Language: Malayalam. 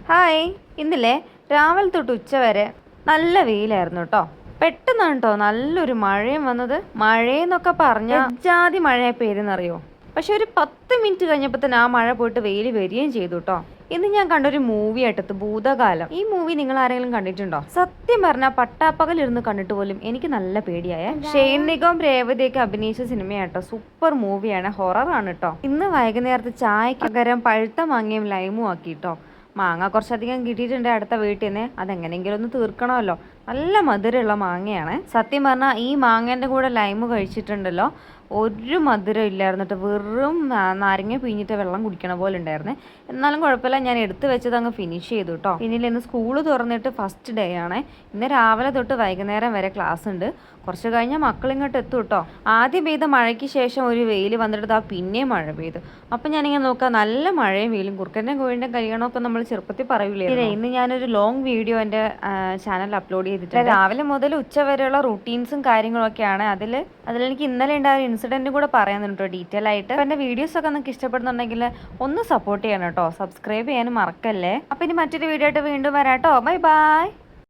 ഹായ്. ഇന്നലെ രാവിലെ തൊട്ട് ഉച്ച വരെ നല്ല വെയിലായിരുന്നു കേട്ടോ. പെട്ടെന്നാണ് കേട്ടോ നല്ലൊരു മഴയും വന്നത്. മഴയെന്നൊക്കെ പറഞ്ഞാൽ ജാതി മഴ പെയ്തെന്നറിയോ. പക്ഷെ ഒരു 10 മിനിറ്റ് കഴിഞ്ഞപ്പോൾ തന്നെ ആ മഴ പോയിട്ട് വെയിൽ വരികയും ചെയ്തു കേട്ടോ. ഇന്ന് ഞാൻ കണ്ടൊരു മൂവി ആയിട്ടത് ഭൂതകാലം. ഈ മൂവി നിങ്ങൾ ആരെങ്കിലും കണ്ടിട്ടുണ്ടോ? സത്യം പറഞ്ഞാൽ പട്ടാപ്പകലിരുന്ന് കണ്ടിട്ട് പോലും എനിക്ക് നല്ല പേടിയായ. ഷെയ്ൻ നിഗം രേവതിയൊക്കെ അഭിനയിച്ച സിനിമയാട്ടോ. സൂപ്പർ മൂവിയാണ്, ഹൊററാണ് കേട്ടോ. ഇന്ന് വൈകുന്നേരത്ത് ചായക്ക് പകരം പഴുത്ത മാങ്ങയും ലൈമും ആക്കി കേട്ടോ. മാങ്ങ കുറച്ചധികം കിട്ടിയിട്ടുണ്ട് അടുത്ത വീട്ടിൽ നിന്ന്. അതെങ്ങനെയെങ്കിലും ഒന്ന് തീർക്കണമല്ലോ. നല്ല മധുരമുള്ള മാങ്ങയാണ്. സത്യം പറഞ്ഞാൽ ഈ മാങ്ങേൻ്റെ കൂടെ ലൈമ് കഴിച്ചിട്ടുണ്ടല്ലോ, ഒരു മധുരം ഇല്ലായിരുന്നിട്ട് വെറും നാരങ്ങ പിഴിഞ്ഞിട്ട് വെള്ളം കുടിക്കണ പോലെ ഉണ്ടായിരുന്നേ. എന്നാലും കുഴപ്പമില്ല, ഞാൻ എടുത്തു വെച്ചത് അങ്ങ് ഫിനിഷ് ചെയ്തു കേട്ടോ. പിന്നിൽ ഇന്ന് സ്കൂൾ തുറന്നിട്ട് ഫസ്റ്റ് ഡേ ആണ്. ഇന്ന് രാവിലെ തൊട്ട് വൈകുന്നേരം വരെ ക്ലാസ് ഉണ്ട്. കുറച്ച് കഴിഞ്ഞാൽ മക്കൾ ഇങ്ങോട്ട് എത്തും കേട്ടോ. ആദ്യം പെയ്ത മഴയ്ക്ക് ശേഷം ഒരു വെയിൽ വന്നിട്ട് ആ പിന്നെയും മഴ പെയ്തു. അപ്പം ഞാനിങ്ങനെ നോക്കാം, നല്ല മഴയും വെയിലും. കുറുക്കൻ്റെ കോഴിൻ്റെ കല്യാണമൊക്കെ നമ്മൾ ചെറുപ്പത്തിൽ പറയൂലേ. ഇന്ന് ഞാനൊരു ലോങ് വീഡിയോ എൻ്റെ ചാനലിൽ അപ്ലോഡ് ചെയ്തിട്ടുണ്ട്. രാവിലെ മുതൽ ഉച്ച വരെയുള്ള റൂട്ടീൻസും കാര്യങ്ങളൊക്കെയാണ്. അതിലെനിക്ക് ഇന്നലെ ഉണ്ടായ ഇൻസിഡൻറ്റും കൂടെ പറയാനുണ്ട് ഡീറ്റെയിൽ ആയിട്ട്. അപ്പോൾ എൻ്റെ വീഡിയോസൊക്കെ നിങ്ങൾക്ക് ഇഷ്ടപ്പെടുന്നുണ്ടെങ്കിൽ ഒന്ന് സപ്പോർട്ട് ചെയ്യണം കേട്ടോ. സബ്സ്ക്രൈബ് ചെയ്യാനും മറക്കല്ലേ. അപ്പോൾ ഇനി മറ്റൊരു വീഡിയോ ആയിട്ട് വീണ്ടും വരാം കേട്ടോ. Bye bye.